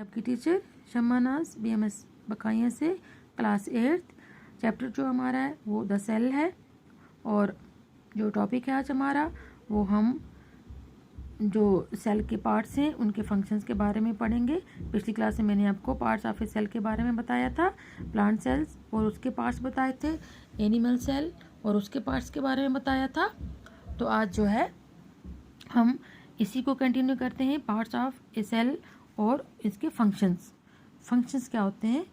आपकी teacher शम्मानाज BMS बकाइया से class 8th। Chapter जो हमारा है वो द सेल है और जो टॉपिक है आज हमारा वो हम जो सेल के पार्ट्स हैं उनके फंक्शंस के बारे में पढ़ेंगे। पिछली क्लास में मैंने आपको पार्ट्स ऑफ ए सेल के बारे में बताया था, प्लांट सेल्स और उसके पार्ट्स बताए थे, एनिमल सेल और उसके पार्ट्स के बारे में बताया था। तो आज जो है हम इसी को कंटिन्यू करते हैं, पार्ट्स ऑफ ए सेल और इसके फंक्शंस क्या होते हैं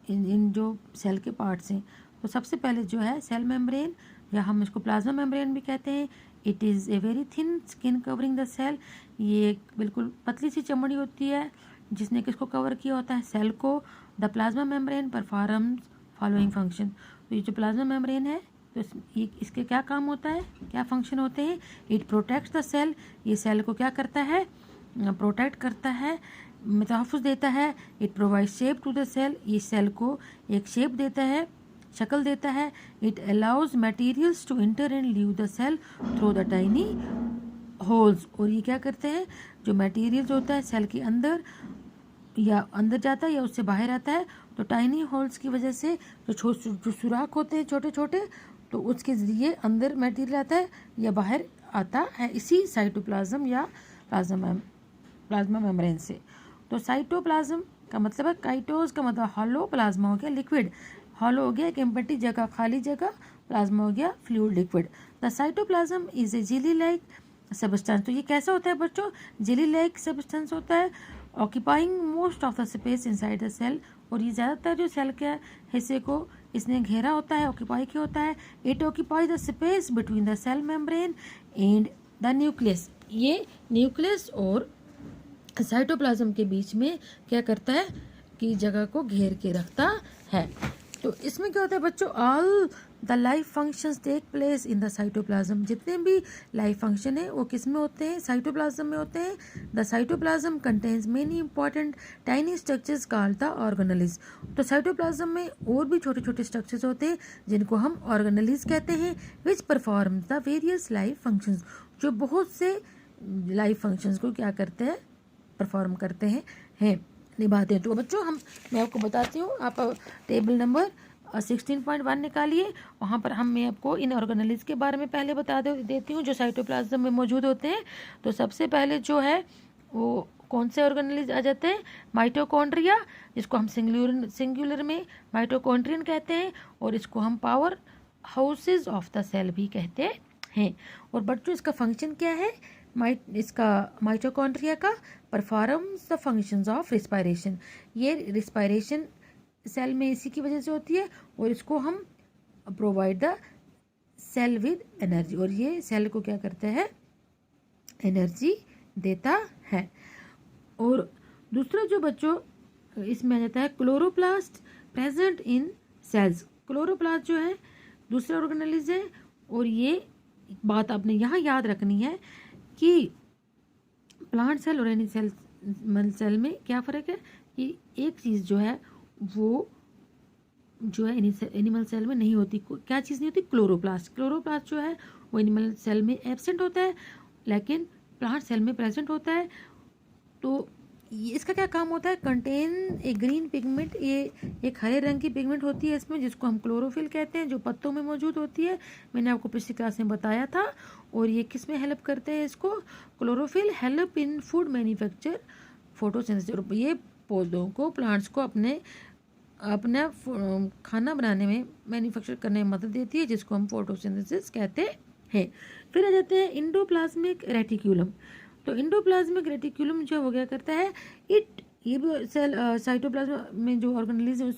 इन जो सेल के पार्ट्स हैं। तो सबसे पहले जो है सेल मेम्ब्रेन, या हम इसको प्लाज्मा मेम्ब्रेन भी कहते हैं। It is a very thin skin covering the cell. ये एक बिल्कुल पतली सी चमड़ी होती है जिसने किसको कवर किया होता है, सेल को। The plasma membrane performs following function. तो ये जो प्लाज्मा मेम्ब्रेन है तो ये इसके क्या काम होता है, क्या फंक्शन होते हैं। इट प्रोटेक्ट्स द सेल, ये सेल को क्या करता है, प्रोटेक्ट करता है, तहफ़्फ़ुज़ देता है। It provide shape to the cell, ये सेल को एक शेप देता है, शक्ल देता है। It allows materials to enter and leave the cell through the tiny holes. और ये क्या करते हैं, जो मटेरियल्स होता है सेल के अंदर या अंदर जाता है या उससे बाहर आता है, तो टाइनी होल्स की वजह से जो सुराख होते हैं छोटे छोटे, तो उसके ज़रिए अंदर मटेरियल आता है या बाहर आता है, इसी साइटोप्लाज्म या प्लाज्मा मेम्ब्रेन से। तो साइटोप्लाज्म का मतलब है, काइटोस का मतलब हॉलो, प्लाज्मा हो गया लिक्विड, हॉलो हो गया एक एम्प्टी जगह, खाली जगह, प्लाज्मा हो गया fluid liquid. The cytoplasm is a jelly like substance. तो ये कैसा होता है बच्चों, जेली लाइक सब्सटेंस होता है, occupying most of the space inside the cell. और ये ज़्यादातर जो सेल के हिस्से को इसने घेरा होता है, ऑक्यूपाई किया होता है। It occupy the space between the cell membrane and the nucleus. ये न्यूक्लियस और साइटोप्लाज्म के बीच में क्या करता है कि जगह को घेर के रखता है। तो इसमें क्या होता है बच्चों, all the life functions take place in the cytoplasm. जितने भी लाइफ फंक्शन है वो किस में होते हैं, साइटोप्लाज्म में होते हैं। The cytoplasm contains many important tiny structures called the organelles. तो साइटोप्लाज्म में और भी छोटे छोटे स्ट्रक्चर्स होते हैं जिनको हम ऑर्गेनेल्स कहते हैं, which perform the various life functions, जो बहुत से लाइफ फंक्शंस को क्या करते हैं, परफॉर्म करते हैं निभाते हैं। तो बच्चों मैं आपको बताती हूँ, आप टेबल नंबर 16.1 निकालिए, वहाँ पर मैं आपको इन ऑर्गेनेल्स के बारे में पहले बता देती हूँ जो साइटोप्लाज्म में मौजूद होते हैं। तो सबसे पहले जो है वो कौन से ऑर्गेनेल्स आ जाते हैं, माइटोकॉन्ड्रिया, जिसको हम सिंगुलर में माइटोकॉन्ड्रियन कहते हैं, और इसको हम power houses of the cell भी कहते हैं। और बच्चों इसका फंक्शन क्या है, इसका माइटोकॉन्ड्रिया का performs the functions of respiration. ये रिस्पायरेशन सेल में इसी की वजह से होती है, और इसको हम provide the cell with energy, और ये सेल को क्या करता है, एनर्जी देता है। और दूसरा जो बच्चों इसमें आ जाता है chloroplast present in cells. Chloroplast जो है दूसरा ऑर्गेनेल्स है, और ये बात आपने यहाँ याद रखनी है कि प्लांट सेल और एनिमल सेल में क्या फ़र्क है, कि एक चीज़ जो है वो जो है एनिमल सेल में नहीं होती। क्या चीज़ नहीं होती, क्लोरोप्लास्ट। क्लोरोप्लास्ट जो है वो एनिमल सेल में एब्सेंट होता है, लेकिन प्लांट सेल में प्रेजेंट होता है। तो इसका क्या काम होता है, कंटेन ए ग्रीन पिगमेंट, ये एक हरे रंग की पिगमेंट होती है इसमें, जिसको हम क्लोरोफिल कहते हैं, जो पत्तों में मौजूद होती है। मैंने आपको पिछली क्लास में बताया था। और ये किस में हेल्प करते हैं, इसको chlorophyll help in food manufacture photosynthesis. और ये पौधों को, प्लांट्स को अपना खाना बनाने में, मैन्युफैक्चर करने में मदद देती है, जिसको हम फोटोसिंथेसिस कहते हैं। फिर आ जाते हैं इंडोप्लाज्मिक रेटिक्यूलम। तो इंडोप्लाज्मिक रेटिक्यूलम जो हो गया करता है, ये भी सेल साइटोप्लाज्म में जो ऑर्गेनेल्स है,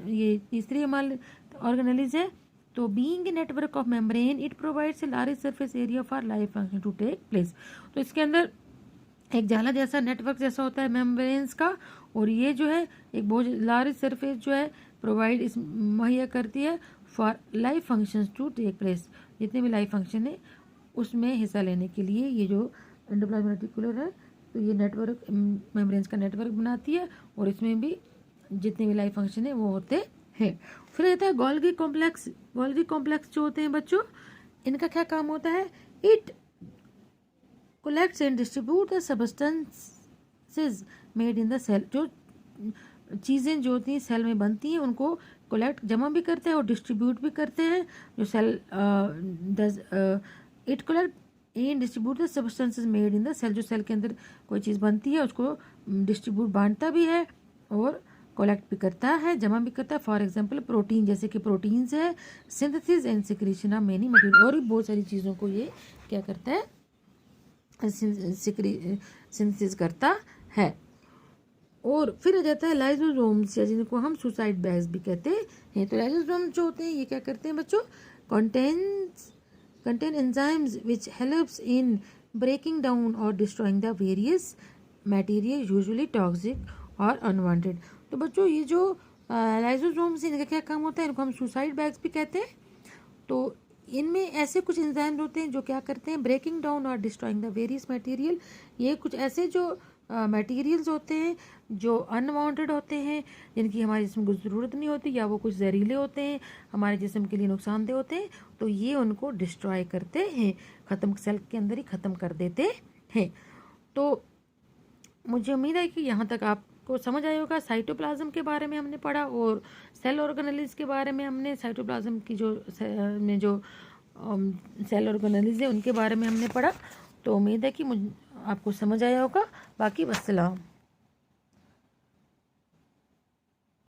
ये तीसरी हमारे ऑर्गेनेल्स है। तो being a network of membrane it provides a large surface area for life function to take place. तो इसके अंदर एक जाला जैसा नेटवर्क जैसा होता है मेम्ब्रेन्स का, और ये जो है एक बहुत लार्ज सरफेस जो है प्रोवाइड इस मुहैया करती है for life functions to take place. जितने भी लाइफ फंक्शन है उसमें हिस्सा लेने के लिए ये जो एंडोप्लाज्मिक रेटिकुलर है, तो ये नेटवर्क मेम्ब्रेन्स का नेटवर्क बनाती है, और इसमें भी जितने भी लाइफ फंक्शन है वो होते हैं। फिर आता है गोल्गी कॉम्प्लेक्स। गोल्गी कॉम्प्लेक्स जो होते हैं बच्चों, इनका क्या काम होता है, it collects and distribute the substances made in the cell, जो चीज़ें जो होती हैं सेल में बनती हैं उनको कलेक्ट जमा भी करते हैं और डिस्ट्रीब्यूट भी करते हैं। जो cell it collect and distribute the substances made in the cell, जो सेल के अंदर कोई चीज़ बनती है उसको डिस्ट्रीब्यूट बांटता भी है और कलेक्ट भी करता है, जमा भी करता है। फॉर एग्जांपल प्रोटीन, जैसे कि प्रोटीन्स है, synthesis and secretion of many material, और भी बहुत सारी चीज़ों को ये क्या करता है, सिंथेसिस करता है। और फिर आ जाता है लाइसोसोम्स, या जिनको हम सुसाइड बैग्स भी कहते हैं। तो लाइसोसोम्स जो होते हैं ये क्या करते हैं बच्चों, contain enzymes which helps in breaking down or destroying the various material usually toxic or unwanted। तो बच्चों ये जो लाइसोसोम्स इनका क्या काम होता है, इनको हम सुसाइड बैग्स भी कहते हैं। तो इनमें ऐसे कुछ एंजाइम्स होते हैं जो क्या करते हैं, ब्रेकिंग डाउन और डिस्ट्रॉइंग द वेरियस मटेरियल। ये कुछ ऐसे जो मटेरियल्स होते हैं जो अनवांटेड होते हैं, जिनकी हमारे जिस्म को ज़रूरत नहीं होती, या वो कुछ जहरीले होते हैं, हमारे जिस्म के लिए नुकसानदेह होते हैं, तो ये उनको डिस्ट्रॉय करते हैं, ख़त्म, सेल के अंदर ही ख़त्म कर देते हैं। तो मुझे उम्मीद है कि यहाँ तक आपको समझ आया होगा। साइटोप्लाज्म के बारे में हमने पढ़ा और सेल ऑर्गेनेल्स के बारे में हमने, साइटोप्लाज्म की जो में जो सेल ऑर्गेनेल्स है उनके बारे में हमने पढ़ा। तो उम्मीद है कि आपको समझ आया होगा। बाकी वस्सलाम।